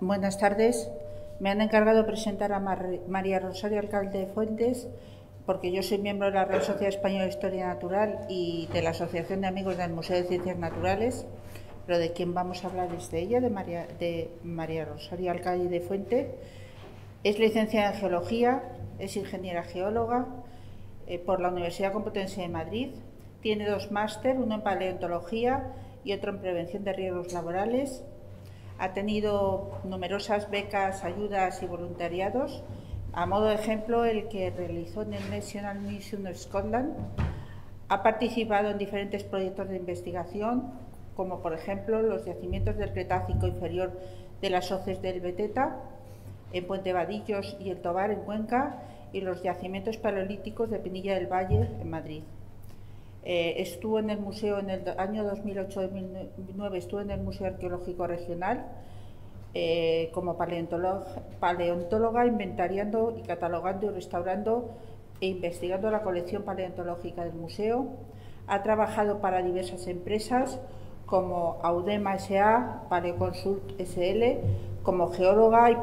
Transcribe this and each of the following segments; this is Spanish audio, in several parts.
Buenas tardes. Me han encargado de presentar a María Rosario Alcalde de Fuentes, porque yo soy miembro de la Real Sociedad Española de Historia Natural y de la Asociación de Amigos del Museo de Ciencias Naturales, pero de quien vamos a hablar es de ella, de María Rosario Alcalde de Fuentes. Es licenciada en Geología, es ingeniera geóloga por la Universidad Complutense de Madrid. Tiene 2 máster, uno en Paleontología y otro en Prevención de Riesgos Laborales. Ha tenido numerosas becas, ayudas y voluntariados. A modo de ejemplo, el que realizó en el National Museum of Scotland. Ha participado en diferentes proyectos de investigación, como por ejemplo los yacimientos del Cretácico inferior de las hoces del Beteta, en Puente Vadillos y el Tobar, en Cuenca, y los yacimientos paleolíticos de Pinilla del Valle, en Madrid. Estuvo en el museo en el año 2008-2009, estuvo en el Museo Arqueológico Regional como paleontóloga, inventariando y catalogando y restaurando e investigando la colección paleontológica del museo. Ha trabajado para diversas empresas como Audema S.A., Paleoconsult S.L., como geóloga y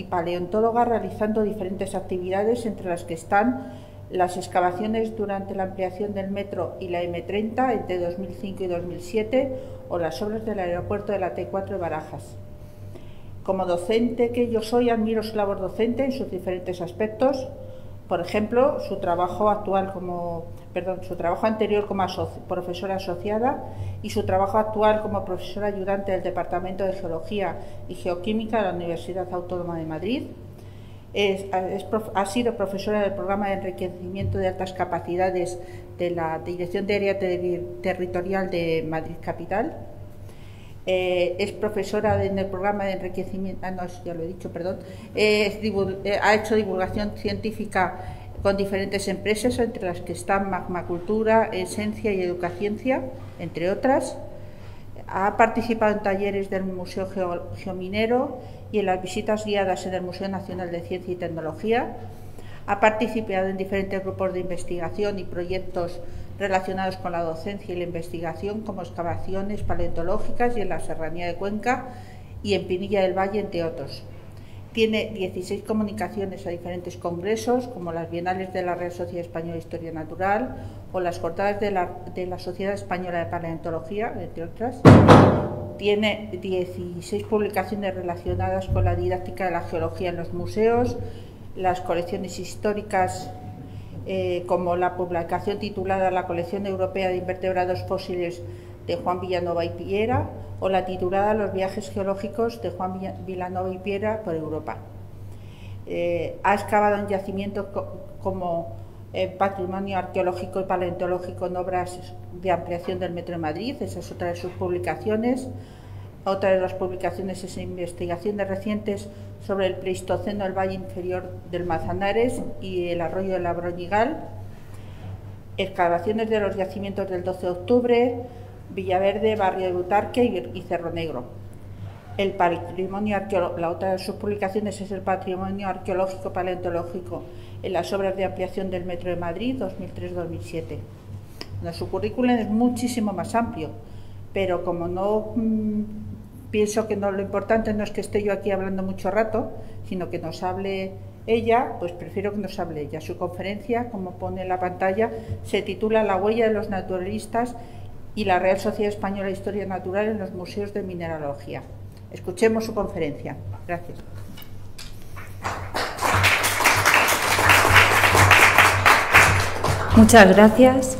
paleontóloga, realizando diferentes actividades, entre las que están las excavaciones durante la ampliación del metro y la M30 entre 2005 y 2007 o las obras del aeropuerto de la T4 de Barajas. Como docente que yo soy, admiro su labor docente en sus diferentes aspectos. Por ejemplo, su trabajo anterior como profesora asociada y su trabajo actual como profesora ayudante del Departamento de Geología y Geoquímica de la Universidad Autónoma de Madrid. Ha sido profesora del programa de enriquecimiento de altas capacidades de la Dirección de Área Territorial de Madrid Capital. Es profesora en el programa de enriquecimiento, ha hecho divulgación científica con diferentes empresas, entre las que están Magmacultura, Esencia y Educaciencia, entre otras. Ha participado en talleres del Museo Geominero y en las visitas guiadas en el Museo Nacional de Ciencia y Tecnología. Ha participado en diferentes grupos de investigación y proyectos relacionados con la docencia y la investigación, como excavaciones paleontológicas y en la Serranía de Cuenca y en Pinilla del Valle, entre otros. Tiene 16 comunicaciones a diferentes congresos, como las Bienales de la Real Sociedad Española de Historia Natural o las Jornadas de la Sociedad Española de Paleontología, entre otras. Tiene 16 publicaciones relacionadas con la didáctica de la geología en los museos, las colecciones históricas, como la publicación titulada La colección europea de invertebrados fósiles de Juan Vilanova y Piera, o la titulada Los viajes geológicos de Juan Vilanova y Piera por Europa. Ha excavado en yacimientos como Patrimonio Arqueológico y Paleontológico en obras de ampliación del Metro de Madrid. Esa es otra de sus publicaciones. Otra de las publicaciones es investigaciones recientes sobre el Pleistoceno del Valle Inferior del Manzanares y el arroyo de la Broñigal. Excavaciones de los yacimientos del 12 de octubre, Villaverde, Barrio de Butarque y Cerro Negro. La otra de sus publicaciones es el Patrimonio Arqueológico Paleontológico en las obras de ampliación del Metro de Madrid 2003-2007. Bueno, su currículum es muchísimo más amplio, pero como no pienso que lo importante no es que esté yo aquí hablando mucho rato, sino que nos hable ella, pues prefiero que nos hable ella. Su conferencia, como pone en la pantalla, se titula La huella de los naturalistas y la Real Sociedad Española de Historia Natural en los museos de mineralogía. Escuchemos su conferencia. Gracias. Muchas gracias.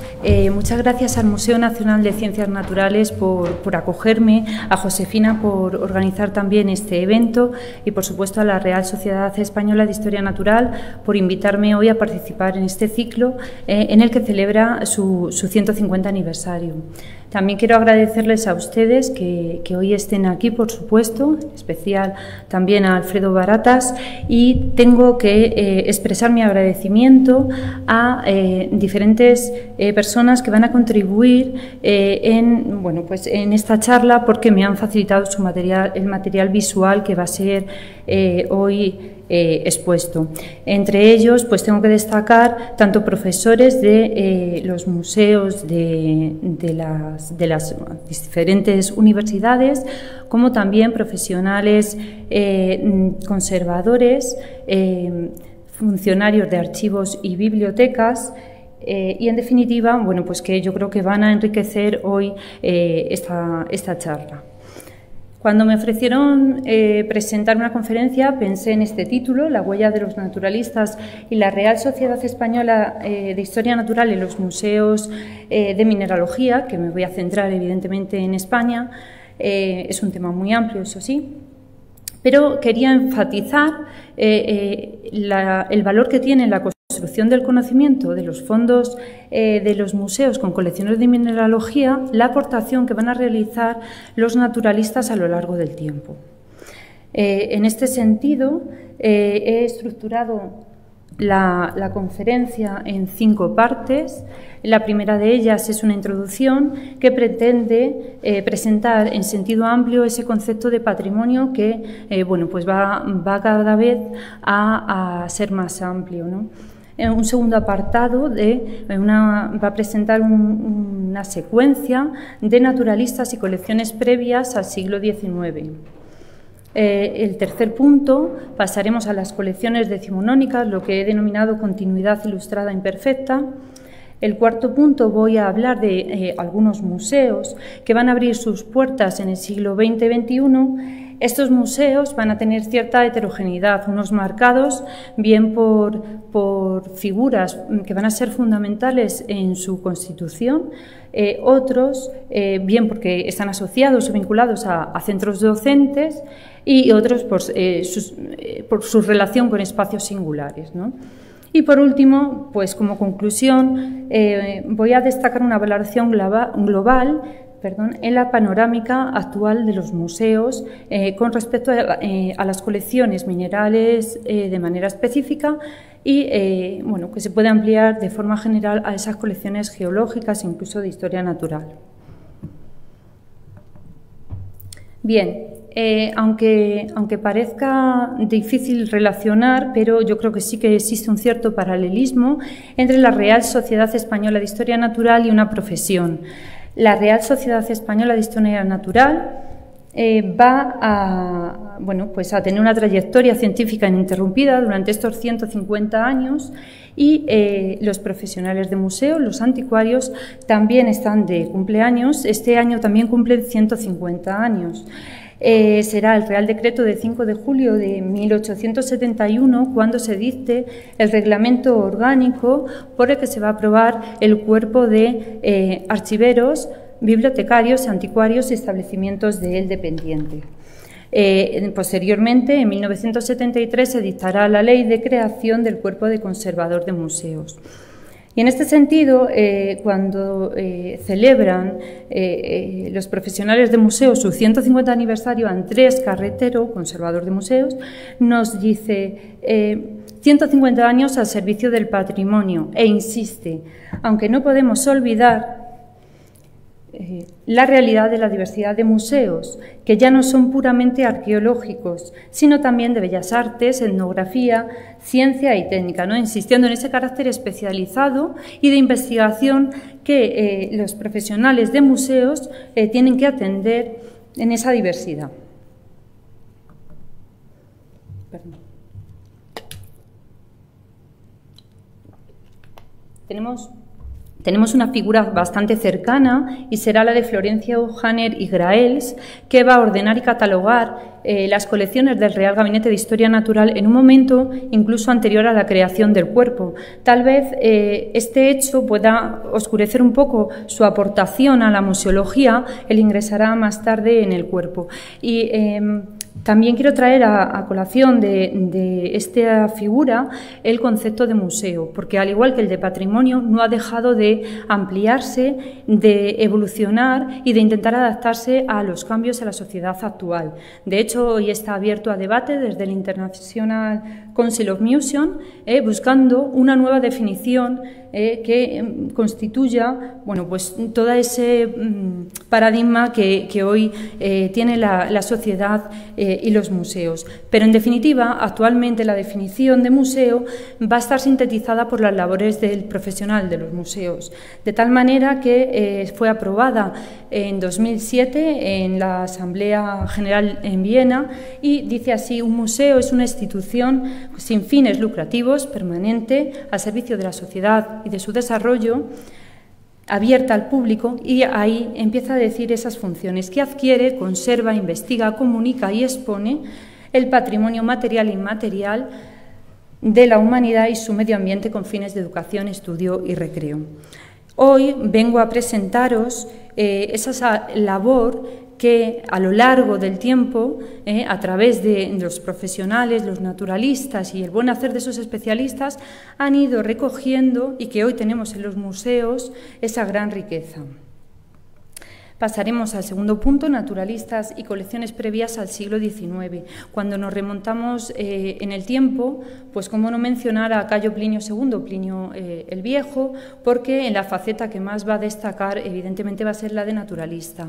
Muchas gracias al Museo Nacional de Ciencias Naturales por acogerme, a Josefina por organizar también este evento y, por supuesto, a la Real Sociedad Española de Historia Natural por invitarme hoy a participar en este ciclo en el que celebra su 150 aniversario. También quiero agradecerles a ustedes que hoy estén aquí, por supuesto, en especial también a Alfredo Baratas, y tengo que expresar mi agradecimiento a diferentes personas que van a contribuir en esta charla, porque me han facilitado el material visual que va a ser hoy expuesto. Entre ellos, pues tengo que destacar tanto profesores de los museos de las diferentes universidades, como también profesionales conservadores, funcionarios de archivos y bibliotecas, y en definitiva, bueno, pues que yo creo que van a enriquecer hoy esta charla. Cuando me ofrecieron presentar una conferencia, pensé en este título, La huella de los naturalistas y la Real Sociedad Española de Historia Natural en los museos de mineralogía, que me voy a centrar evidentemente en España. Es un tema muy amplio, eso sí, pero quería enfatizar el valor que tiene la construcción del conocimiento de los fondos de los museos con colecciones de mineralogía, la aportación que van a realizar los naturalistas a lo largo del tiempo. En este sentido, he estructurado la conferencia en 5 partes. La primera de ellas es una introducción que pretende presentar en sentido amplio ese concepto de patrimonio que bueno, pues va cada vez a ser más amplio, ¿no? Un segundo apartado va a presentar una secuencia de naturalistas y colecciones previas al siglo XIX. El tercer punto, pasaremos a las colecciones decimonónicas, lo que he denominado continuidad ilustrada imperfecta. El cuarto punto, voy a hablar de algunos museos que van a abrir sus puertas en el siglo XX-XXI. Estos museos van a tener cierta heterogeneidad, unos marcados bien por figuras que van a ser fundamentales en su constitución, otros bien porque están asociados o vinculados a centros docentes y otros por su relación con espacios singulares, ¿no? Y por último, pues como conclusión, voy a destacar una valoración global en la panorámica actual de los museos con respecto a las colecciones minerales de manera específica y bueno, que se puede ampliar de forma general a esas colecciones geológicas, incluso de historia natural. Bien, aunque parezca difícil relacionar, pero yo creo que sí que existe un cierto paralelismo entre la Real Sociedad Española de Historia Natural y una profesión. La Real Sociedad Española de Historia Natural va a tener una trayectoria científica ininterrumpida durante estos 150 años y los profesionales de museo, los anticuarios, también están de cumpleaños. Este año también cumplen 150 años. Será el Real Decreto de 5 de julio de 1871 cuando se dicte el reglamento orgánico por el que se va a aprobar el cuerpo de archiveros, bibliotecarios, anticuarios y establecimientos de él dependiente. Posteriormente, en 1973, se dictará la ley de creación del cuerpo de conservador de museos. Y en este sentido, cuando celebran los profesionales de museos su 150 aniversario, Andrés Carretero, conservador de museos, nos dice 150 años al servicio del patrimonio e insiste, aunque no podemos olvidar la realidad de la diversidad de museos, que ya no son puramente arqueológicos, sino también de bellas artes, etnografía, ciencia y técnica, ¿no? Insistiendo en ese carácter especializado y de investigación que los profesionales de museos tienen que atender en esa diversidad. Perdón. Tenemos una figura bastante cercana y será la de Florencia O'Hanner y Graels, que va a ordenar y catalogar las colecciones del Real Gabinete de Historia Natural en un momento incluso anterior a la creación del cuerpo. Tal vez este hecho pueda oscurecer un poco su aportación a la museología. Él ingresará más tarde en el cuerpo. Y también quiero traer a colación de esta figura el concepto de museo, porque al igual que el de patrimonio no ha dejado de ampliarse, de evolucionar y de intentar adaptarse a los cambios en la sociedad actual. De hecho, hoy está abierto a debate desde el International Council of Museums, buscando una nueva definición que constituya, bueno, pues todo ese paradigma que hoy tiene la sociedad y los museos. Pero, en definitiva, actualmente la definición de museo va a estar sintetizada por las labores del profesional de los museos, de tal manera que fue aprobada en 2007 en la Asamblea General en Viena y dice así: un museo es una institución sin fines lucrativos, permanente, al servicio de la sociedad y de su desarrollo, abierta al público, y ahí empieza a decir esas funciones que adquiere, conserva, investiga, comunica y expone el patrimonio material e inmaterial de la humanidad y su medio ambiente con fines de educación, estudio y recreo. Hoy vengo a presentaros esa labor que a lo largo del tiempo, a través de los profesionales, los naturalistas y el buen hacer de esos especialistas, han ido recogiendo y que hoy tenemos en los museos esa gran riqueza. Pasaremos al segundo punto, naturalistas y colecciones previas al siglo XIX. Cuando nos remontamos en el tiempo, pues cómo no mencionar a Cayo Plinio II, Plinio el Viejo, porque en la faceta que más va a destacar evidentemente va a ser la de naturalista.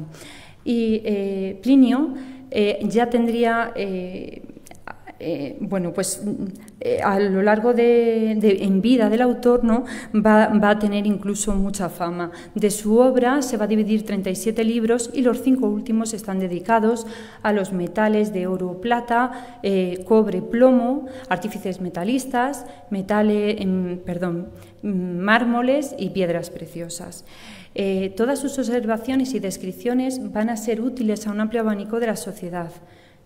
Y Plinio ya tendría, bueno, pues a lo largo en vida del autor, ¿no?, va a tener incluso mucha fama. De su obra se va a dividir 37 libros y los 5 últimos están dedicados a los metales de oro, plata, cobre, plomo, artífices metalistas, mármoles y piedras preciosas. Todas sus observaciones y descripciones van a ser útiles a un amplio abanico de la sociedad.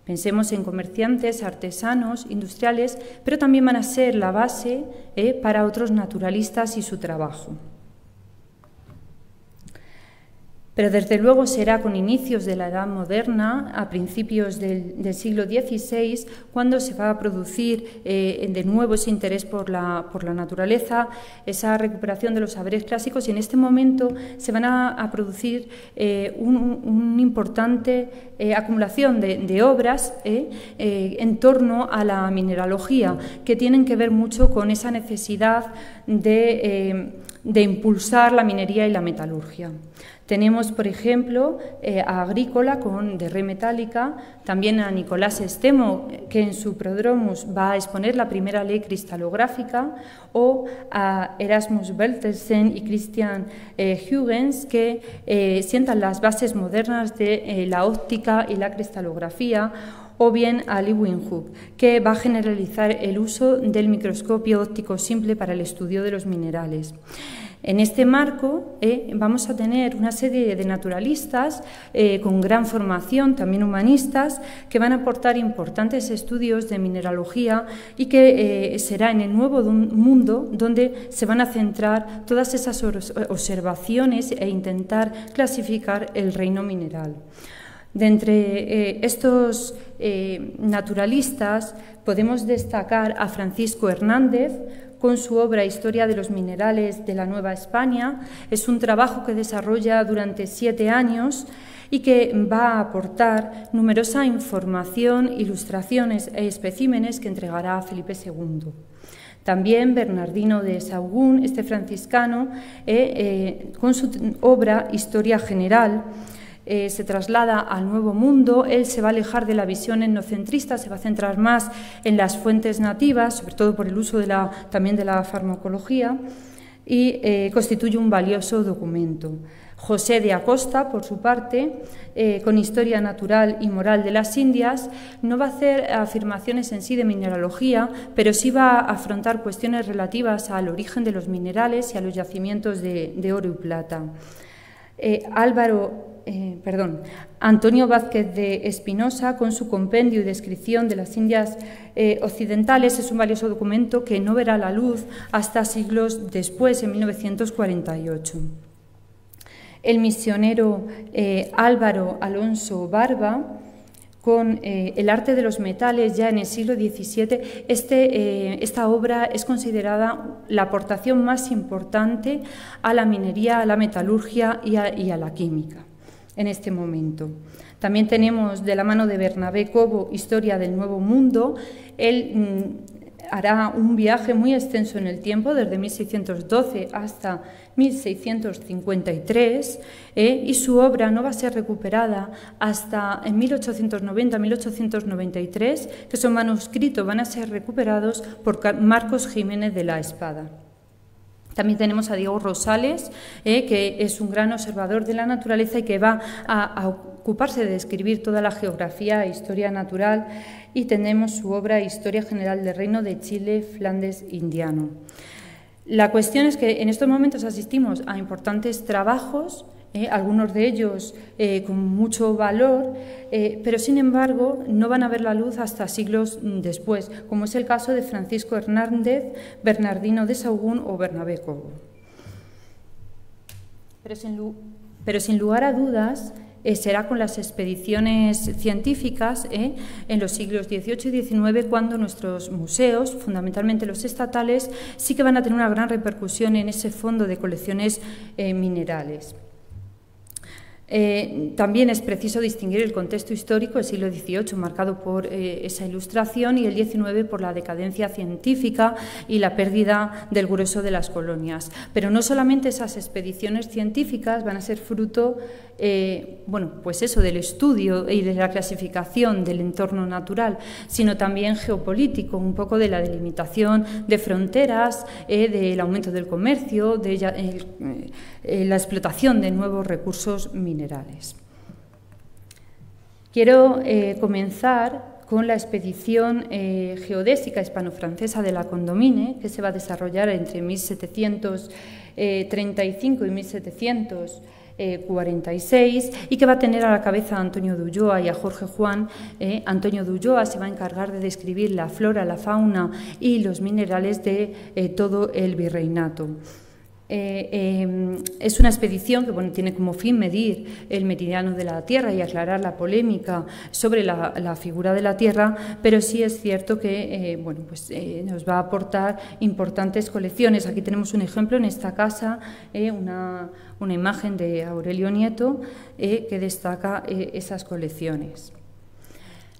Pensemos en comerciantes, artesanos, industriales, pero también van a ser la base para otros naturalistas y su trabajo. Pero desde luego será con inicios de la Edad Moderna, a principios del siglo XVI, cuando se va a producir de nuevo ese interés por la naturaleza, esa recuperación de los saberes clásicos, y en este momento se van a producir una importante acumulación de obras en torno a la mineralogía, que tienen que ver mucho con esa necesidad de impulsar la minería y la metalurgia. Tenemos, por ejemplo, a Agrícola de Re Metálica, también a Nicolás Estemo, que en su Prodromus va a exponer la primera ley cristalográfica, o a Erasmus Bertelsen y Christian Huygens, que sientan las bases modernas de la óptica y la cristalografía, o bien a Leeuwenhoek, que va a generalizar el uso del microscopio óptico simple para el estudio de los minerales. En este marco vamos a tener una serie de naturalistas con gran formación, también humanistas, que van a aportar importantes estudios de mineralogía y que será en el nuevo mundo donde se van a centrar todas esas observaciones e intentar clasificar el reino mineral. De entre estos naturalistas podemos destacar a Francisco Hernández, con su obra Historia de los minerales de la Nueva España. Es un trabajo que desarrolla durante 7 años y que va a aportar numerosa información, ilustraciones e especímenes que entregará a Felipe II. También Bernardino de Sahagún, este franciscano, con su obra Historia General, se traslada al Nuevo Mundo. Él se va a alejar de la visión etnocentrista, se va a centrar más en las fuentes nativas, sobre todo por el uso también de la farmacología, y constituye un valioso documento. José de Acosta, por su parte, con Historia Natural y Moral de las Indias, no va a hacer afirmaciones en sí de mineralogía, pero sí va a afrontar cuestiones relativas al origen de los minerales y a los yacimientos de oro y plata. Antonio Vázquez de Espinosa, con su compendio y descripción de las Indias occidentales, es un valioso documento que no verá la luz hasta siglos después, en 1948. El misionero Álvaro Alonso Barba, con el arte de los metales ya en el siglo XVII, esta obra es considerada la aportación más importante a la minería, a la metalurgia y a la química en este momento. También tenemos, de la mano de Bernabé Cobo, Historia del Nuevo Mundo. Él hará un viaje muy extenso en el tiempo, desde 1612 hasta 1653, y su obra no va a ser recuperada hasta en 1890-1893, que esos manuscritos van a ser recuperados por Marcos Jiménez de la Espada. También tenemos a Diego Rosales, que es un gran observador de la naturaleza y que va a ocuparse de escribir toda la geografía e historia natural, y tenemos su obra Historia General del Reino de Chile, Flandes Indiano. La cuestión es que en estos momentos asistimos a importantes trabajos, algunos de ellos con mucho valor, pero sin embargo no van a ver la luz hasta siglos después, como es el caso de Francisco Hernández, Bernardino de Sahagún o Bernabé Cobo. Pero sin lugar a dudas, será con las expediciones científicas en los siglos XVIII y XIX cuando nuestros museos, fundamentalmente los estatales, sí que van a tener una gran repercusión en ese fondo de colecciones minerales. También es preciso distinguir el contexto histórico del siglo XVIII, marcado por esa ilustración, y el XIX por la decadencia científica y la pérdida del grueso de las colonias. Pero no solamente esas expediciones científicas van a ser fruto pues eso, del estudio y de la clasificación del entorno natural, sino también geopolítico, un poco de la delimitación de fronteras, del aumento del comercio, de la explotación de nuevos recursos minerales. Quiero comenzar con la expedición geodésica hispano-francesa de la Condomine, que se va a desarrollar entre 1735 y 1746 y que va a tener a la cabeza a Antonio de Ulloa y a Jorge Juan. Antonio de Ulloa se va a encargar de describir la flora, la fauna y los minerales de todo el virreinato. Es una expedición que tiene como fin medir el meridiano de la Tierra y aclarar la polémica sobre la figura de la Tierra, pero sí es cierto que nos va a aportar importantes colecciones. Aquí tenemos un ejemplo en esta casa, una imagen de Aurelio Nieto que destaca esas colecciones.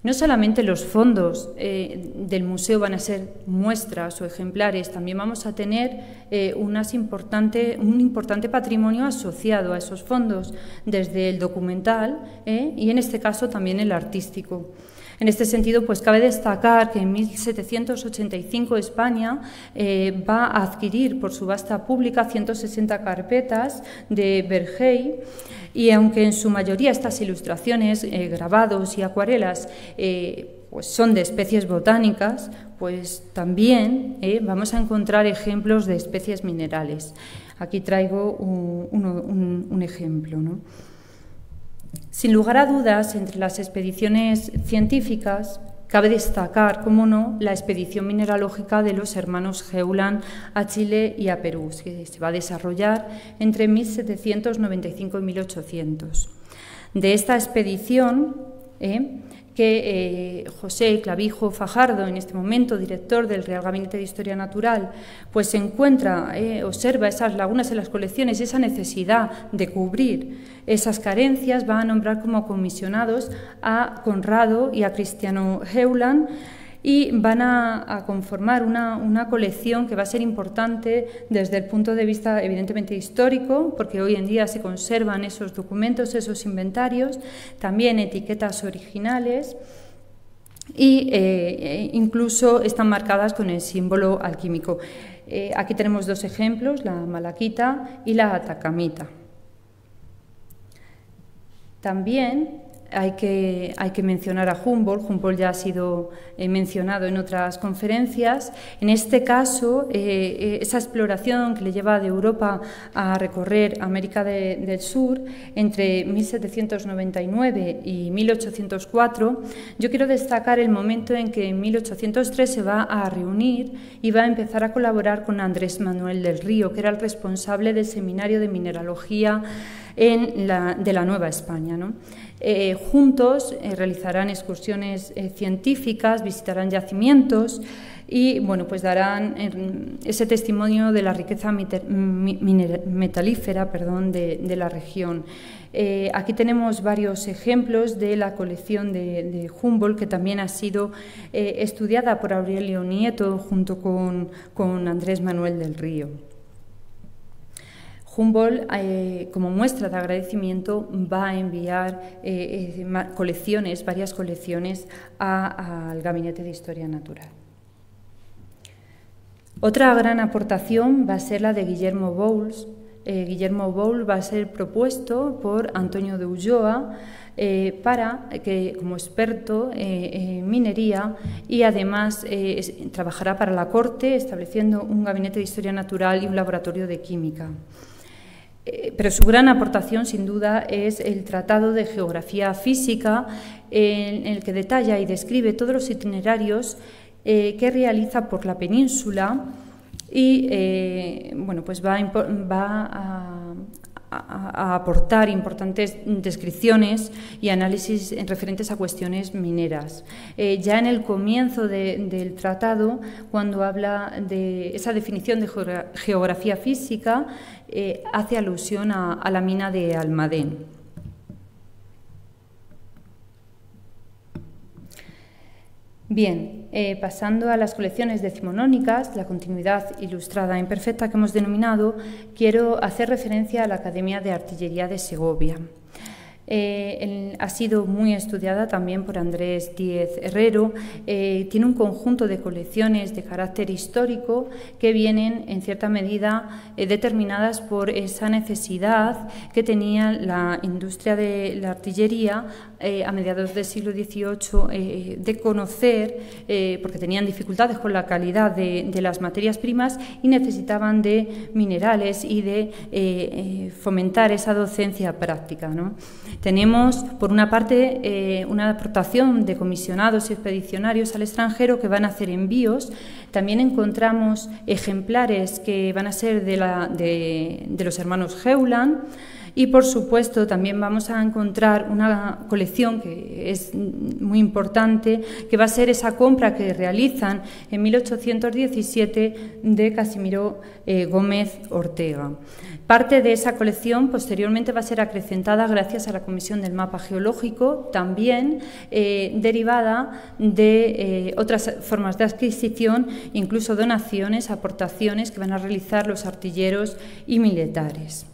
No solamente los fondos del museo van a ser muestras o ejemplares, también vamos a tener un importante patrimonio asociado a esos fondos, desde el documental y en este caso también el artístico. En este sentido, pues cabe destacar que en 1785 España va a adquirir por subasta pública 160 carpetas de Vergey, y aunque en su mayoría estas ilustraciones, grabados y acuarelas pues son de especies botánicas, pues también vamos a encontrar ejemplos de especies minerales. Aquí traigo un ejemplo, ¿no? Sin lugar a dudas, entre las expediciones científicas cabe destacar, cómo no, la expedición mineralógica de los hermanos Geuland a Chile y a Perú, que se va a desarrollar entre 1795 y 1800. De esta expedición, que José Clavijo Fajardo, en este momento director del Real Gabinete de Historia Natural, pues se encuentra, observa esas lagunas en las colecciones, esa necesidad de cubrir esas carencias, va a nombrar como comisionados a Conrado y a Cristiano Geuland, y van a conformar una colección que va a ser importante desde el punto de vista evidentemente histórico, porque hoy en día se conservan esos documentos, esos inventarios, también etiquetas originales, y incluso están marcadas con el símbolo alquímico. Aquí tenemos dos ejemplos, la malaquita y la atacamita. También hay que mencionar a Humboldt. Humboldt ya ha sido mencionado en otras conferencias. En este caso, esa exploración que le lleva de Europa a recorrer América del Sur entre 1799 y 1804, yo quiero destacar el momento en que en 1803 se va a reunir y va a empezar a colaborar con Andrés Manuel del Río, que era el responsable del Seminario de Mineralogía de la Nueva España, ¿no? Juntos realizarán excursiones científicas, visitarán yacimientos y bueno, pues darán ese testimonio de la riqueza metalífera de la región. Aquí tenemos varios ejemplos de la colección de Humboldt, que también ha sido estudiada por Aurelio Nieto junto con Andrés Manuel del Río. Humboldt, como muestra de agradecimiento, va a enviar varias colecciones al Gabinete de Historia Natural. Otra gran aportación va a ser la de Guillermo Bouls. Guillermo Bouls va a ser propuesto por Antonio de Ulloa para que, como experto en minería, y además trabajará para la Corte, estableciendo un gabinete de historia natural y un laboratorio de química. Pero su gran aportación, sin duda, es el Tratado de Geografía Física, en el que detalla y describe todos los itinerarios que realiza por la península y bueno, pues va a aportar importantes descripciones y análisis referentes a cuestiones mineras. Ya en el comienzo del tratado, cuando habla de esa definición de geografía física, hace alusión a la mina de Almadén. Bien, pasando a las colecciones decimonónicas, la continuidad ilustrada imperfecta que hemos denominado, quiero hacer referencia a la Academia de Artillería de Segovia. Ha sido muy estudiada también por Andrés Díez Herrero. Tiene un conjunto de colecciones de carácter histórico que vienen en cierta medida determinadas por esa necesidad que tenía la industria de la artillería a mediados del siglo XVIII de conocer, porque tenían dificultades con la calidad de las materias primas y necesitaban de minerales y de fomentar esa docencia práctica, ¿no? Tenemos, por una parte, una aportación de comisionados y expedicionarios al extranjero que van a hacer envíos. También encontramos ejemplares que van a ser de los hermanos Heuland. Y, por supuesto, también vamos a encontrar una colección que es muy importante, que va a ser esa compra que realizan en 1817 de Casimiro Gómez Ortega. Parte de esa colección posteriormente va a ser acrecentada gracias a la Comisión del Mapa Geológico, también derivada de otras formas de adquisición, incluso donaciones, aportaciones que van a realizar los artilleros y militares.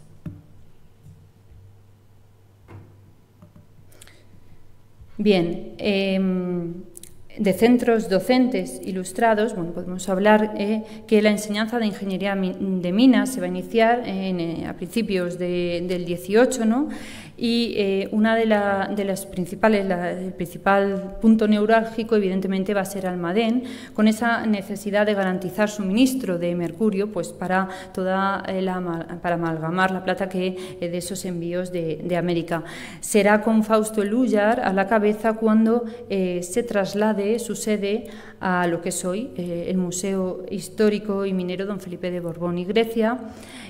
Bien, de centros docentes ilustrados, bueno, podemos hablar que la enseñanza de ingeniería de minas se va a iniciar a principios del 18, ¿no? Y una de las principales, el principal punto neurálgico, evidentemente, va a ser Almadén, con esa necesidad de garantizar suministro de mercurio, pues para para amalgamar la plata de esos envíos de América. Será con Fausto Elújar a la cabeza cuando se traslade su sede a lo que es hoy el Museo Histórico y Minero Don Felipe de Borbón y Grecia,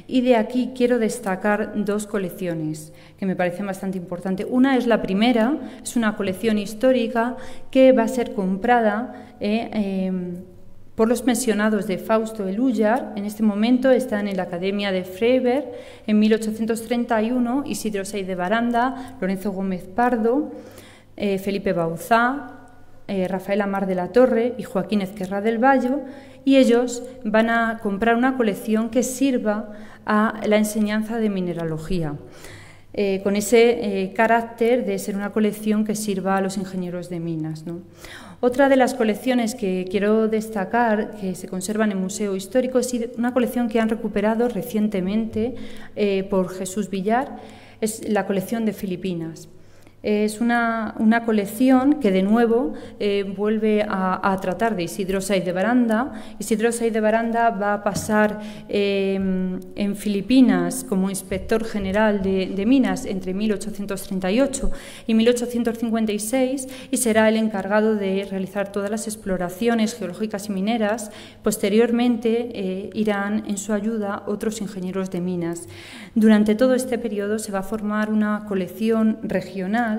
y de aquí quiero destacar dos colecciones que me parecen bastante importantes. Una es la primera, es una colección histórica que va a ser comprada por los pensionados de Fausto Elújar. En este momento están en la Academia de Freiberg. En 1831, Isidro Sey de Baranda, Lorenzo Gómez Pardo, Felipe Bauzá, Rafael Amar de la Torre y Joaquín Ezquerra del Valle, y ellos van a comprar una colección que sirva a la enseñanza de mineralogía, con ese carácter de ser una colección que sirva a los ingenieros de minas, ¿no? Otra de las colecciones que quiero destacar, que se conservan en el Museo Histórico, es una colección que han recuperado recientemente por Jesús Villar, es la colección de Filipinas. Es una colección que, de nuevo, vuelve a tratar de Isidro Sáiz de Baranda. Isidro Sáiz de Baranda va a pasar en Filipinas como inspector general de minas entre 1838 y 1856 y será el encargado de realizar todas las exploraciones geológicas y mineras. Posteriormente irán en su ayuda otros ingenieros de minas. Durante todo este periodo se va a formar una colección regional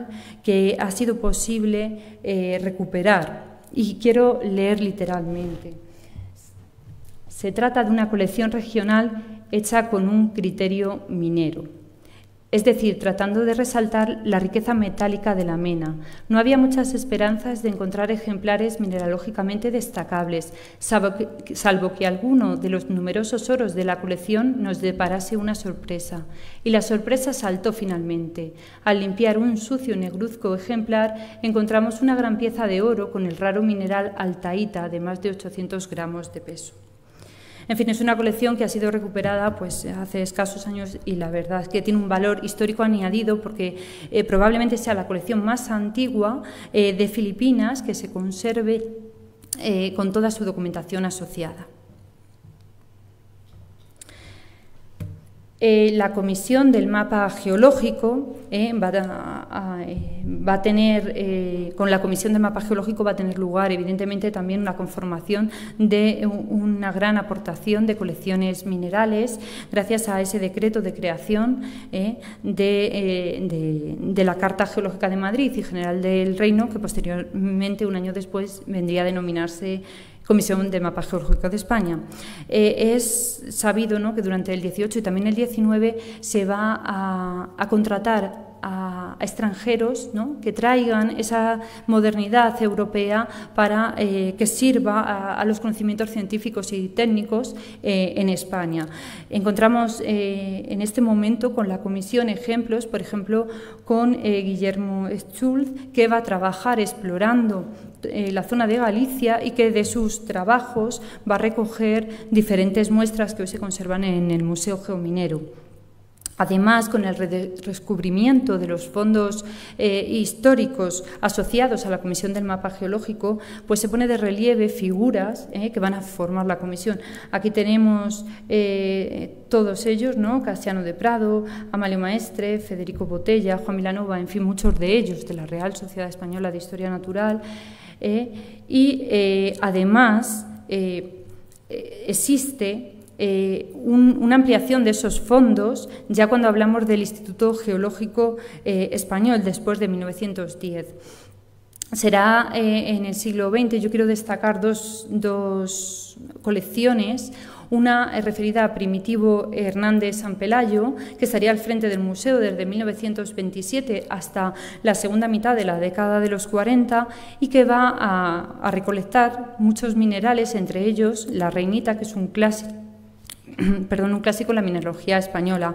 que ha sido posible recuperar, y quiero leer literalmente. Se trata de una colección regional hecha con un criterio minero, es decir, tratando de resaltar la riqueza metálica de la mena. No había muchas esperanzas de encontrar ejemplares mineralógicamente destacables, salvo que alguno de los numerosos oros de la colección nos deparase una sorpresa. Y la sorpresa saltó finalmente. Al limpiar un sucio negruzco ejemplar, encontramos una gran pieza de oro con el raro mineral altaíta de más de 800 gramos de peso. En fin, es una colección que ha sido recuperada pues, hace escasos años y la verdad es que tiene un valor histórico añadido porque probablemente sea la colección más antigua de Filipinas que se conserve con toda su documentación asociada. La comisión del mapa geológico va a tener, con la comisión del mapa geológico va a tener lugar, evidentemente, también una conformación de una gran aportación de colecciones minerales, gracias a ese decreto de creación de la Carta Geológica de Madrid y General del Reino, que posteriormente, un año después, vendría a denominarse Comisión de Mapa Geológico de España. Es sabido, ¿no?, que durante el 18 y también el 19 se va a contratar a extranjeros, ¿no?, que traigan esa modernidad europea para que sirva a los conocimientos científicos y técnicos en España. Encontramos en este momento con la comisión ejemplos, por ejemplo, con Guillermo Schulz, que va a trabajar explorando la zona de Galicia y que de sus trabajos va a recoger diferentes muestras que hoy se conservan en el Museo Geominero. Además, con el redescubrimiento de los fondos históricos asociados a la Comisión del Mapa Geológico, pues se pone de relieve figuras que van a formar la comisión. Aquí tenemos todos ellos, ¿no?, Casiano de Prado, Amalio Maestre, Federico Botella, Juan Milanova, en fin, muchos de ellos de la Real Sociedad Española de Historia Natural. Además, existe una ampliación de esos fondos ya cuando hablamos del Instituto Geológico Español después de 1910. Será en el siglo XX. Yo quiero destacar dos colecciones. Una referida a Primitivo Hernández San Pelayo, que estaría al frente del museo desde 1927 hasta la segunda mitad de la década de los 40 y que va a recolectar muchos minerales, entre ellos la reinita, que es un clásico en la mineralogía española.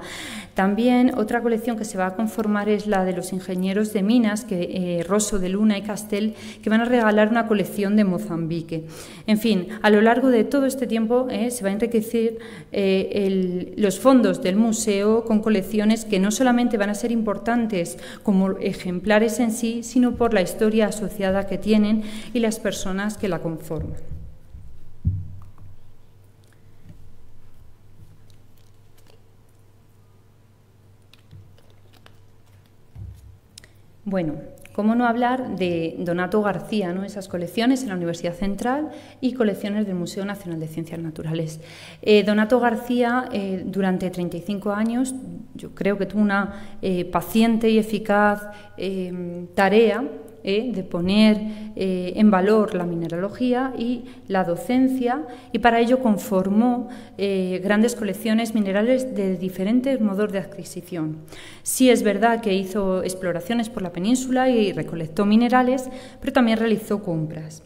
También otra colección que se va a conformar es la de los ingenieros de minas, que Rosso de Luna y Castel, que van a regalar una colección de Mozambique. En fin, a lo largo de todo este tiempo se va a enriquecer los fondos del museo con colecciones que no solamente van a ser importantes como ejemplares en sí, sino por la historia asociada que tienen y las personas que la conforman. Bueno, ¿cómo no hablar de Donato García, ¿no?, esas colecciones en la Universidad Central y colecciones del Museo Nacional de Ciencias Naturales? Donato García, durante 35 años, yo creo que tuvo una paciente y eficaz tarea de poner en valor la mineralogía y la docencia, y para ello conformó grandes colecciones minerales de diferentes modos de adquisición. Sí es verdad que hizo exploraciones por la península y recolectó minerales, pero también realizó compras.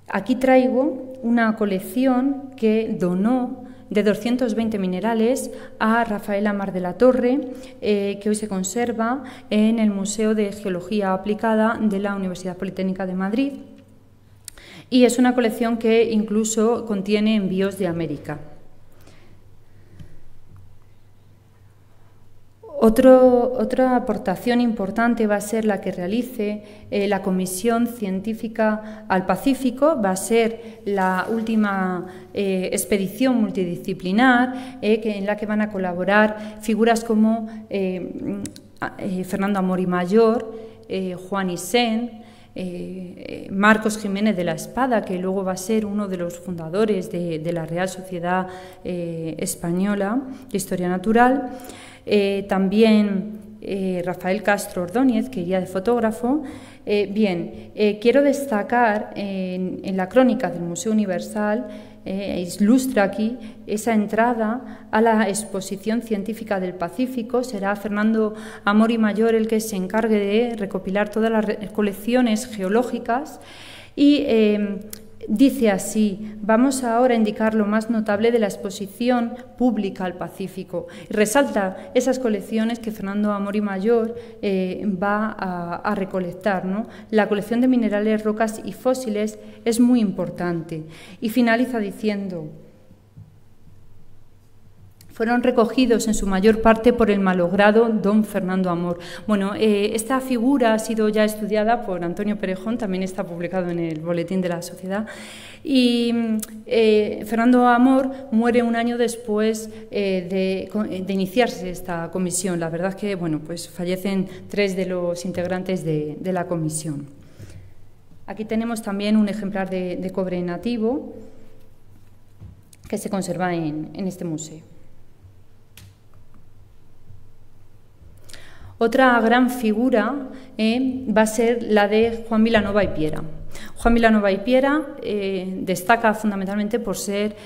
Aquí traigo una colección que donó de 220 minerales a Rafael Amar de la Torre, que hoy se conserva en el Museo de Geología Aplicada de la Universidad Politécnica de Madrid, y es una colección que incluso contiene envíos de América. Otra aportación importante va a ser la que realice la Comisión Científica al Pacífico. Va a ser la última expedición multidisciplinar en la que van a colaborar figuras como Fernando Amor y Mayor, Juan Isen, Marcos Jiménez de la Espada, que luego va a ser uno de los fundadores de la Real Sociedad Española de Historia Natural. También Rafael Castro Ordóñez, que iría de fotógrafo. Quiero destacar en la crónica del Museo Universal, ilustra aquí esa entrada a la exposición científica del Pacífico. Será Fernando Amor y Mayor el que se encargue de recopilar todas las colecciones geológicas y dice así: vamos ahora a indicar lo más notable de la exposición pública al Pacífico. Resalta esas colecciones que Fernando Amor y Mayor va a recolectar, ¿no? La colección de minerales, rocas y fósiles es muy importante. Y finaliza diciendo: fueron recogidos en su mayor parte por el malogrado don Fernando Amor. Bueno, esta figura ha sido ya estudiada por Antonio Perejón, también está publicado en el Boletín de la Sociedad, y Fernando Amor muere un año después de iniciarse esta comisión. La verdad es que, bueno, pues fallecen 3 de los integrantes de la comisión. Aquí tenemos también un ejemplar de cobre nativo que se conserva en este museo. Otra gran figura va a ser la de Juan Vilanova y Piera. Juan Vilanova y Piera destaca fundamentalmente por ser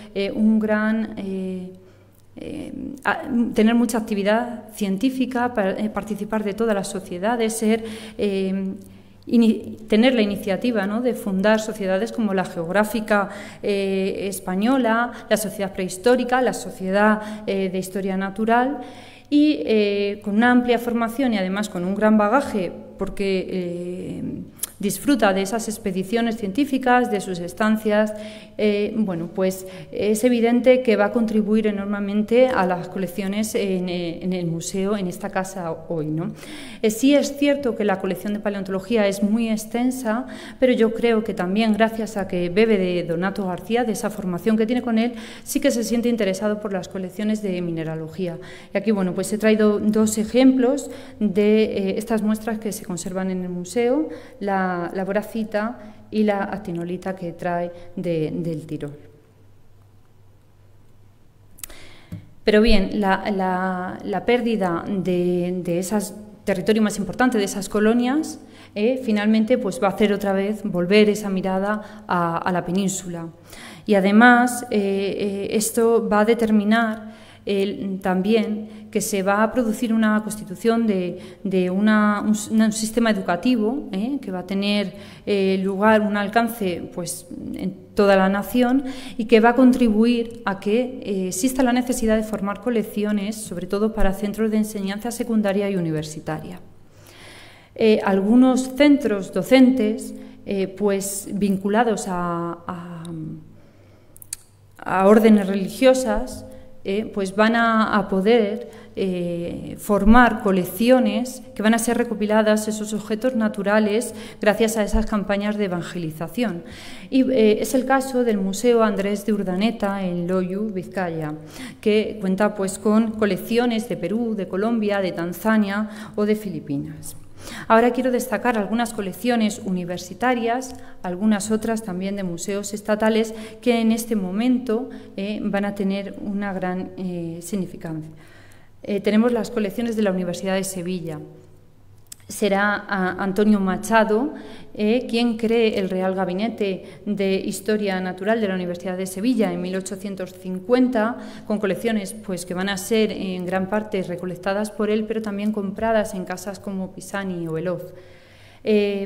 tener mucha actividad científica, participar de todas las sociedades, tener la iniciativa, ¿no?, de fundar sociedades como la Geográfica Española, la Sociedad Prehistórica, la Sociedad de Historia Natural, y con una amplia formación y además con un gran bagaje, porque disfruta de esas expediciones científicas, de sus estancias. Bueno, pues es evidente que va a contribuir enormemente a las colecciones en el museo, en esta casa hoy, ¿no? Sí es cierto que la colección de paleontología es muy extensa, pero yo creo que también gracias a que bebe de Donato García, de esa formación que tiene con él, sí que se siente interesado por las colecciones de mineralogía. Y aquí, bueno, pues he traído 2 ejemplos de estas muestras que se conservan en el museo, la boracita y la actinolita que trae del Tirol. Pero bien, la pérdida de ese territorio más importante, de esas colonias, finalmente pues va a hacer otra vez volver esa mirada a la península. Y además esto va a determinar también que se va a producir una constitución de un sistema educativo que va a tener lugar, un alcance pues en toda la nación, y que va a contribuir a que exista la necesidad de formar colecciones, sobre todo para centros de enseñanza secundaria y universitaria. Algunos centros docentes pues vinculados a órdenes religiosas pues van a poder formar colecciones que van a ser recopiladas, esos objetos naturales, gracias a esas campañas de evangelización. Y es el caso del Museo Andrés de Urdaneta en Loiu, Vizcaya, que cuenta pues con colecciones de Perú, de Colombia, de Tanzania o de Filipinas. Ahora quiero destacar algunas colecciones universitarias, algunas otras también de museos estatales que en este momento van a tener una gran significancia. Tenemos las colecciones de la Universidad de Sevilla. Será Antonio Machado quien cree el Real Gabinete de Historia Natural de la Universidad de Sevilla en 1850, con colecciones pues, que van a ser en gran parte recolectadas por él, pero también compradas en casas como Pisani o Veloz.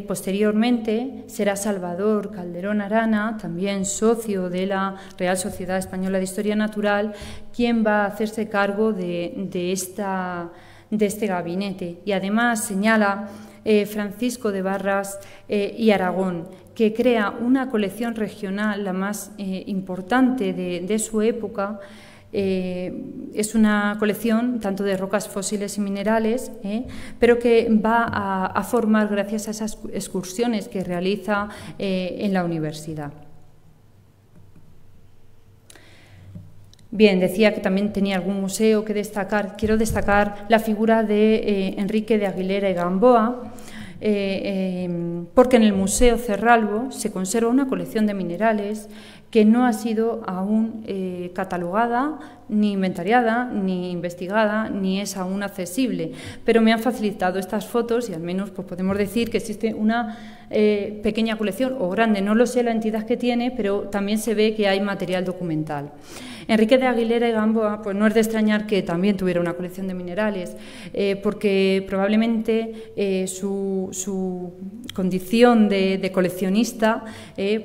Posteriormente será Salvador Calderón Arana, también socio de la Real Sociedad Española de Historia Natural, quien va a hacerse cargo de este gabinete. Y además señala Francisco de Barras y Aragón, que crea una colección regional, la más importante de su época, Es una colección tanto de rocas fósiles y minerales, pero que va a formar gracias a esas excursiones que realiza en la universidad. Bien, decía que también tenía algún museo que destacar. Quiero destacar la figura de Enrique de Aguilera y Gamboa, porque en el Museo Cerralbo se conserva una colección de minerales que no ha sido aún catalogada, ni inventariada, ni investigada, ni es aún accesible. Pero me han facilitado estas fotos y al menos pues, podemos decir que existe una pequeña colección, o grande, no lo sé la entidad que tiene, pero también se ve que hay material documental. Enrique de Aguilera y Gamboa, pues no es de extrañar que también tuviera una colección de minerales, porque probablemente su condición de coleccionista,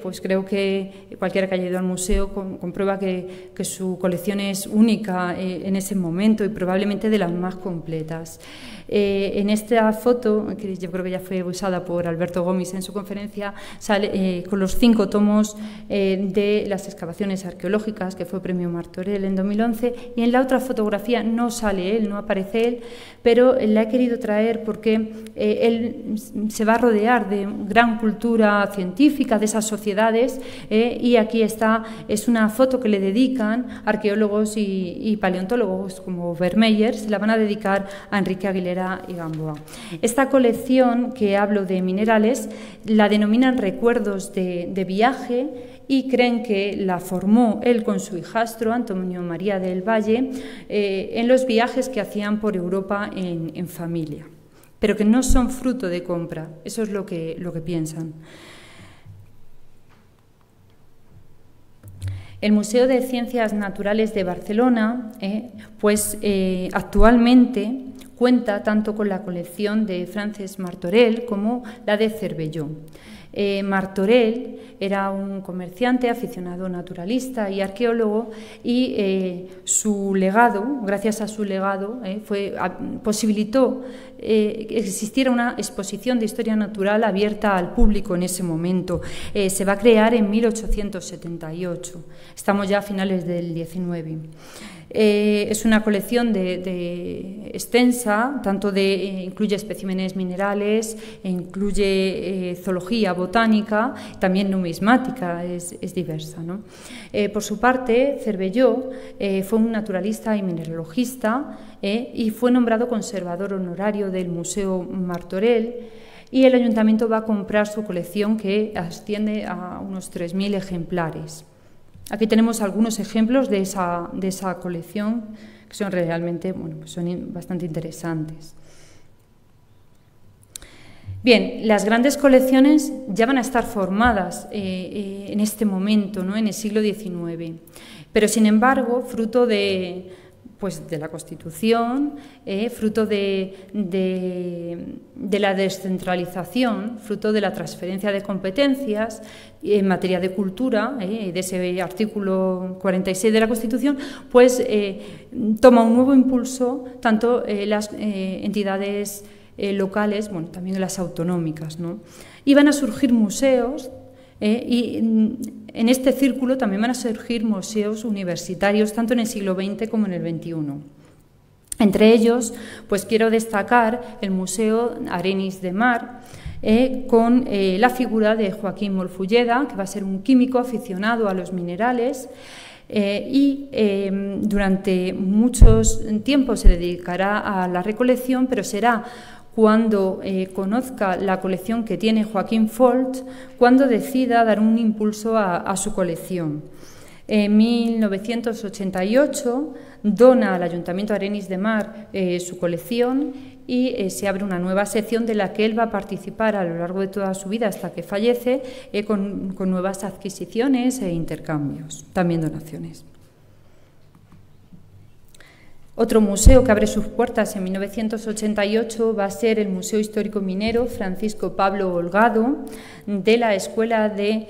pues creo que cualquiera que haya ido al museo comprueba que su colección es única en ese momento y probablemente de las más completas. En esta foto, que yo creo que ya fue usada por Alberto Gómez en su conferencia, sale con los 5 tomos de las excavaciones arqueológicas, que fue premio Martorell en 2011, y en la otra fotografía no sale él, no aparece él, pero la he querido traer porque él se va a rodear de gran cultura científica de esas sociedades, y aquí está, es una foto que le dedican arqueólogos y paleontólogos como Vermeyer, se la van a dedicar a Enrique Aguilera y Gamboa. Esta colección que hablo de minerales la denominan recuerdos de viaje y creen que la formó él con su hijastro Antonio María del Valle en los viajes que hacían por Europa en familia, pero que no son fruto de compra, eso es lo que piensan. El Museo de Ciencias Naturales de Barcelona, actualmente cuenta tanto con la colección de Francesc Martorell como la de Cervelló. Martorell era un comerciante, aficionado naturalista y arqueólogo, y su legado, gracias a su legado, posibilitó que existiera una exposición de historia natural abierta al público en ese momento. Se va a crear en 1878, estamos ya a finales del 19. Es una colección extensa, tanto incluye especímenes minerales, incluye zoología, botánica, también numismática, es diversa, ¿no? Por su parte, Cervelló fue un naturalista y mineralogista y fue nombrado conservador honorario del Museo Martorell, y el ayuntamiento va a comprar su colección, que asciende a unos 3.000 ejemplares. Aquí tenemos algunos ejemplos de esa colección que son realmente, son bastante interesantes. Bien, las grandes colecciones ya van a estar formadas en este momento, ¿no? En el siglo XIX, pero sin embargo, fruto de la Constitución, fruto de la descentralización, fruto de la transferencia de competencias en materia de cultura, de ese artículo 46 de la Constitución, pues toma un nuevo impulso tanto las entidades locales, también las autonómicas, ¿no? Y van a surgir museos, y en este círculo también van a surgir museos universitarios, tanto en el siglo XX como en el XXI. Entre ellos, pues quiero destacar el Museo Arenys de Mar, con la figura de Joaquín Molfulleda, que va a ser un químico aficionado a los minerales, y durante muchos tiempos se dedicará a la recolección, pero será cuando conozca la colección que tiene Joaquín Folch, cuando decida dar un impulso a su colección. En 1988 dona al Ayuntamiento de Arenys de Mar su colección, y se abre una nueva sección de la que él va a participar a lo largo de toda su vida hasta que fallece, con nuevas adquisiciones e intercambios, también donaciones. Otro museo que abre sus puertas en 1988 va a ser el Museo Histórico Minero Francisco Pablo Holgado, de la Escuela de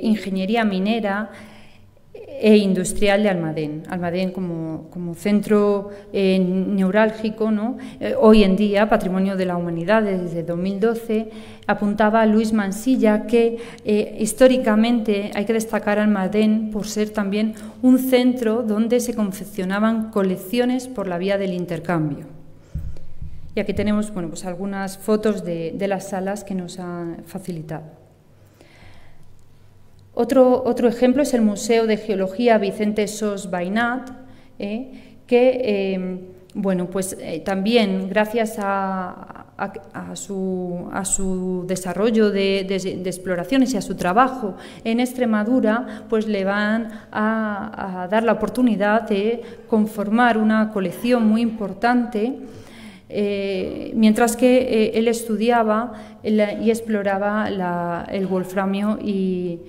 Ingeniería Minera, e industrial de Almadén. Almadén como centro neurálgico, ¿no? Hoy en día, Patrimonio de la Humanidad desde 2012, apuntaba Luis Mansilla que históricamente hay que destacar Almadén por ser también un centro donde se confeccionaban colecciones por la vía del intercambio. Y aquí tenemos, bueno, pues algunas fotos de las salas que nos han facilitado. Otro ejemplo es el Museo de Geología Vicente Sos Bainat, que bueno, pues también gracias a su desarrollo de exploraciones y a su trabajo en Extremadura, pues le van a dar la oportunidad de conformar una colección muy importante. Mientras que él estudiaba y exploraba el wolframio y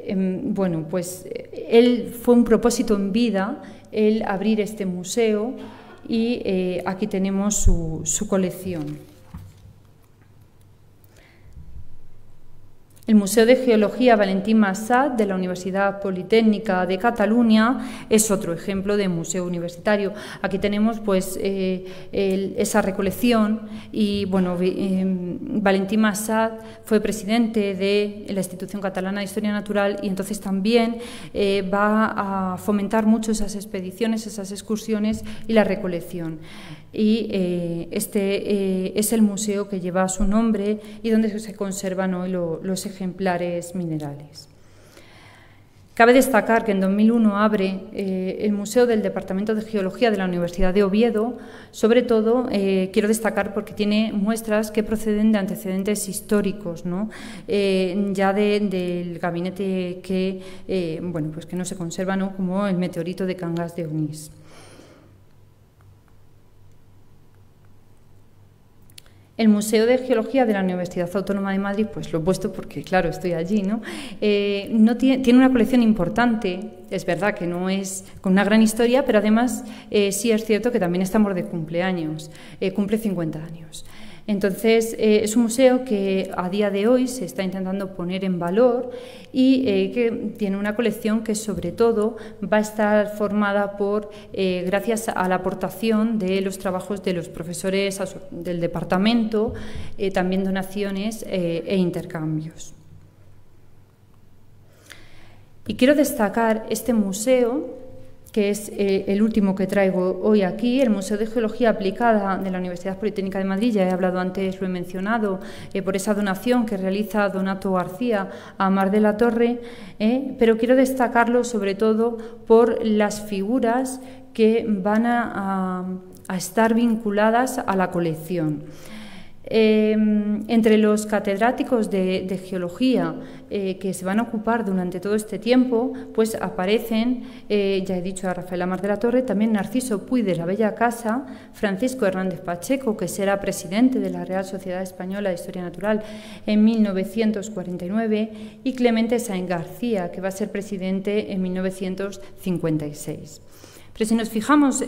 bueno, pues él fue un propósito en vida el abrir este museo y aquí tenemos su colección. El Museo de Geología Valentín Massat de la Universidad Politécnica de Cataluña es otro ejemplo de museo universitario. Aquí tenemos pues esa recolección y bueno, Valentín Massat fue presidente de la Institución Catalana de Historia Natural y entonces también va a fomentar mucho esas expediciones, esas excursiones y la recolección. Y este es el museo que lleva su nombre y donde se conservan hoy los ejemplares minerales. Cabe destacar que en 2001 abre el Museo del Departamento de Geología de la Universidad de Oviedo. Sobre todo, quiero destacar porque tiene muestras que proceden de antecedentes históricos, ¿no? Ya del gabinete que, bueno, pues que no se conserva, ¿no? Como el meteorito de Cangas de Onís. El Museo de Geología de la Universidad Autónoma de Madrid, pues lo he puesto porque, claro, estoy allí, ¿no? Tiene una colección importante, es verdad que no es con una gran historia, pero además sí es cierto que también estamos de cumpleaños, cumple 50 años. Entonces, es un museo que a día de hoy se está intentando poner en valor y que tiene una colección que sobre todo va a estar formada gracias a la aportación de los trabajos de los profesores del departamento, también donaciones e intercambios. Y quiero destacar este museo, que es el último que traigo hoy aquí, el Museo de Geología Aplicada de la Universidad Politécnica de Madrid. Ya he hablado antes, lo he mencionado, por esa donación que realiza Donato García a Mar de la Torre, pero quiero destacarlo sobre todo por las figuras que van a estar vinculadas a la colección. Entre los catedráticos de geología que se van a ocupar durante todo este tiempo, pues aparecen, ya he dicho a Rafael Mar de la Torre, también Narciso Puig de la Bella Casa, Francisco Hernández Pacheco, que será presidente de la Real Sociedad Española de Historia Natural en 1949, y Clemente Sáenz García, que va a ser presidente en 1956. Pero si nos fijamos,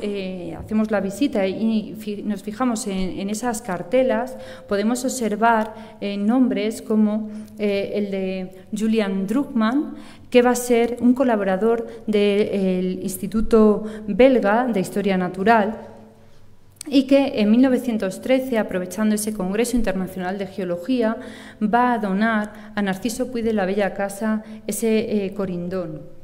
hacemos la visita y nos fijamos en esas cartelas, podemos observar nombres como el de Julian Druckmann, que va a ser un colaborador del Instituto Belga de Historia Natural, y que en 1913, aprovechando ese Congreso Internacional de Geología, va a donar a Narciso Puig de la Bella Casa ese corindón.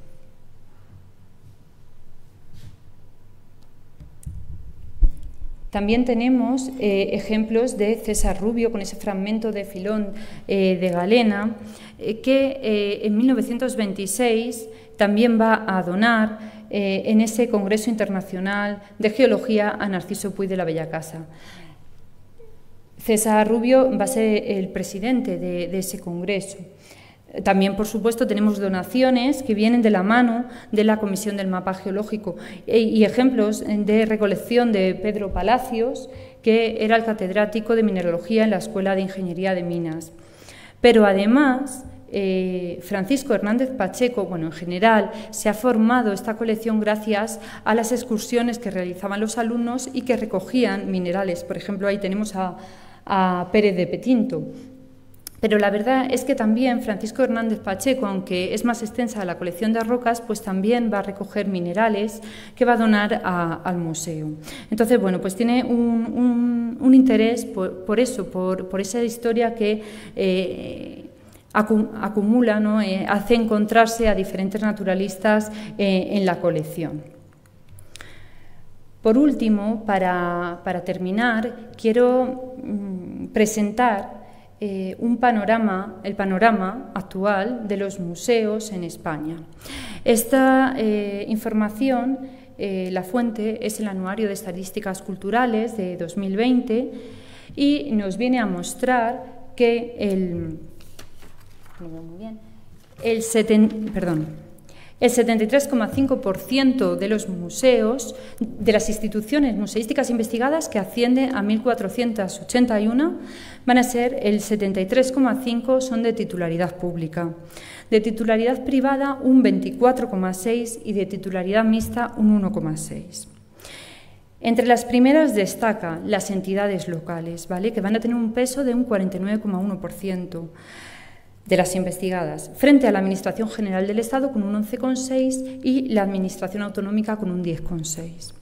También tenemos ejemplos de César Rubio con ese fragmento de Filón de Galena, que en 1926 también va a donar en ese Congreso Internacional de Geología a Narciso Puig de la Bella Casa. César Rubio va a ser el presidente de ese congreso. También, por supuesto, tenemos donaciones que vienen de la mano de la Comisión del Mapa Geológico y ejemplos de recolección de Pedro Palacios, que era el catedrático de Mineralogía en la Escuela de Ingeniería de Minas. Pero además, Francisco Hernández Pacheco, bueno, en general, se ha formado esta colección gracias a las excursiones que realizaban los alumnos y que recogían minerales. Por ejemplo, ahí tenemos a Pérez de Petinto. Pero la verdad es que también Francisco Hernández Pacheco, aunque es más extensa la colección de rocas, pues también va a recoger minerales que va a donar al museo. Entonces, bueno, pues tiene un interés por eso, por esa historia que acumula, ¿no? Hace encontrarse a diferentes naturalistas en la colección. Por último, para terminar, quiero presentar el panorama actual de los museos en España. Esta información, la fuente es el Anuario de Estadísticas Culturales de 2020 y nos viene a mostrar que el 73,5% de los museos, de las instituciones museísticas investigadas, que asciende a 1.481, van a ser el 73,5% son de titularidad pública. De titularidad privada, un 24,6% y de titularidad mixta, un 1,6%. Entre las primeras destacan las entidades locales, ¿vale?, que van a tener un peso de un 49,1%. De las investigadas, frente a la Administración General del Estado con un 11,6% y la Administración Autonómica con un 10,6%.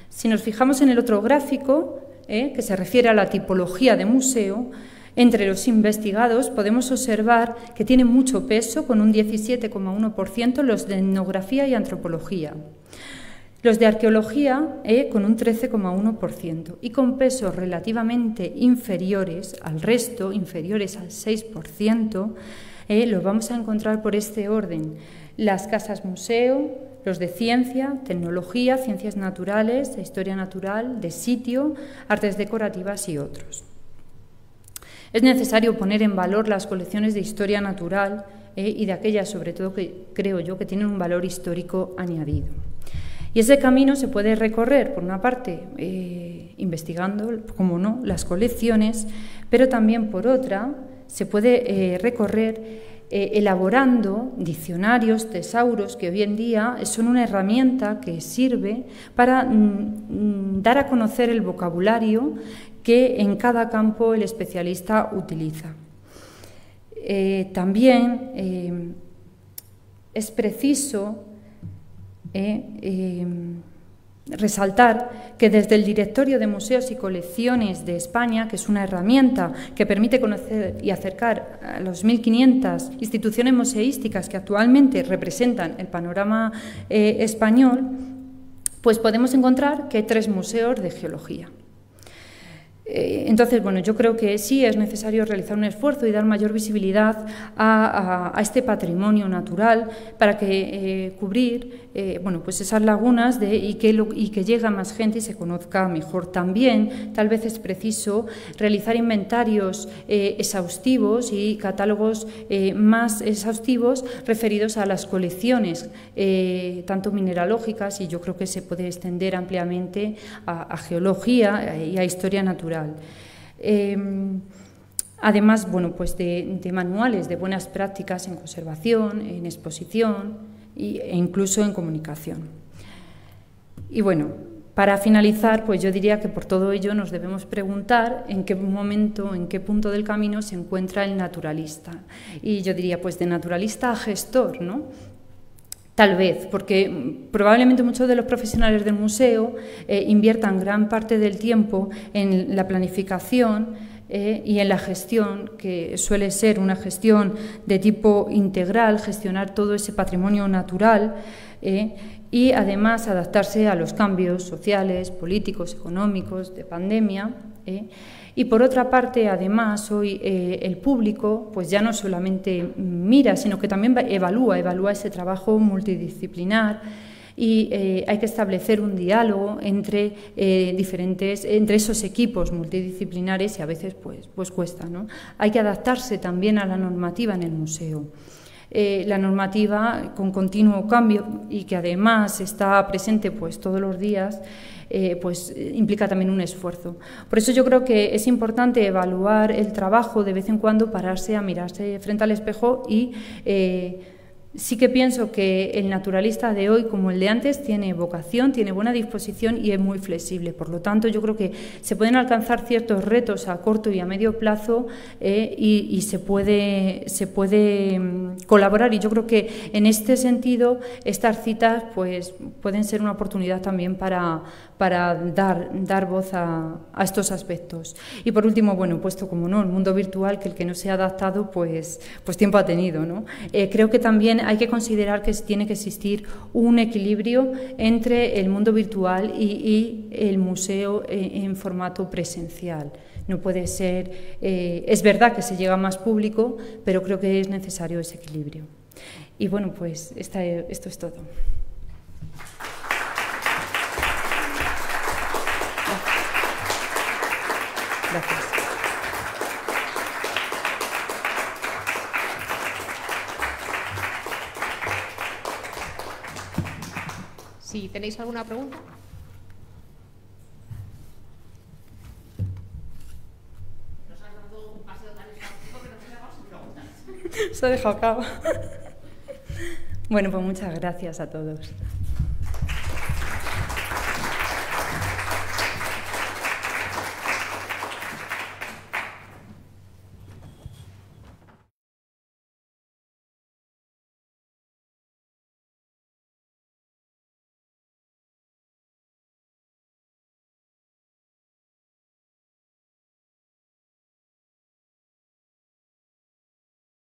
Si nos fijamos en el otro gráfico, que se refiere a la tipología de museo, entre los investigados podemos observar que tienen mucho peso, con un 17,1%, los de etnografía y antropología. Los de arqueología con un 13,1% y con pesos relativamente inferiores al resto, inferiores al 6%, los vamos a encontrar por este orden: las casas museo, los de ciencia, tecnología, ciencias naturales, de historia natural, de sitio, artes decorativas y otros. Es necesario poner en valor las colecciones de historia natural y de aquellas, sobre todo, que creo yo que tienen un valor histórico añadido. Y ese camino se puede recorrer, por una parte, investigando, como no, las colecciones, pero también, por otra, se puede recorrer elaborando diccionarios, tesauros, que hoy en día son una herramienta que sirve para dar a conocer el vocabulario que en cada campo el especialista utiliza. También es preciso resaltar que desde el Directorio de Museos y Colecciones de España, que es una herramienta que permite conocer y acercar a las 1.500 instituciones museísticas que actualmente representan el panorama español, pues podemos encontrar que hay 3 museos de geología. Entonces, bueno, yo creo que sí es necesario realizar un esfuerzo y dar mayor visibilidad a este patrimonio natural para que cubrir bueno, pues esas lagunas y que llegue a más gente y se conozca mejor. También tal vez es preciso realizar inventarios exhaustivos y catálogos más exhaustivos referidos a las colecciones, tanto mineralógicas, y yo creo que se puede extender ampliamente a geología y a historia natural. Además, bueno, pues de manuales de buenas prácticas en conservación, en exposición e incluso en comunicación. Y bueno, para finalizar, pues yo diría que por todo ello nos debemos preguntar en qué momento, en qué punto del camino se encuentra el naturalista. Y yo diría, pues de naturalista a gestor, ¿no? Tal vez, porque probablemente muchos de los profesionales del museo inviertan gran parte del tiempo en la planificación y en la gestión, que suele ser una gestión de tipo integral, gestionar todo ese patrimonio natural y además adaptarse a los cambios sociales, políticos, económicos, de pandemia. Y por otra parte, además, hoy el público pues ya no solamente mira, sino que también evalúa ese trabajo multidisciplinar y hay que establecer un diálogo entre entre esos equipos multidisciplinares y a veces pues cuesta, ¿no? Hay que adaptarse también a la normativa en el museo. La normativa con continuo cambio y que además está presente pues todos los días, pues implica también un esfuerzo. Por eso yo creo que es importante evaluar el trabajo de vez en cuando, pararse a mirarse frente al espejo y Sí que pienso que el naturalista de hoy, como el de antes, tiene vocación, tiene buena disposición y es muy flexible. Por lo tanto, yo creo que se pueden alcanzar ciertos retos a corto y a medio plazo y se puede colaborar. Y yo creo que en este sentido estas citas pues pueden ser una oportunidad también para dar voz a estos aspectos. Y por último, bueno, puesto como no, el mundo virtual, que el que no se ha adaptado, pues tiempo ha tenido, ¿no? Creo que también hay que considerar que tiene que existir un equilibrio entre el mundo virtual y el museo en formato presencial. No puede ser, es verdad que se llega a más público, pero creo que es necesario ese equilibrio. Y bueno, pues esto es todo. Gracias. Si tenéis alguna pregunta. Nos has dado un paseo tan exhaustivo que nos quedamos sin preguntas. Se ha dejado cabo. Bueno, pues muchas gracias a todos.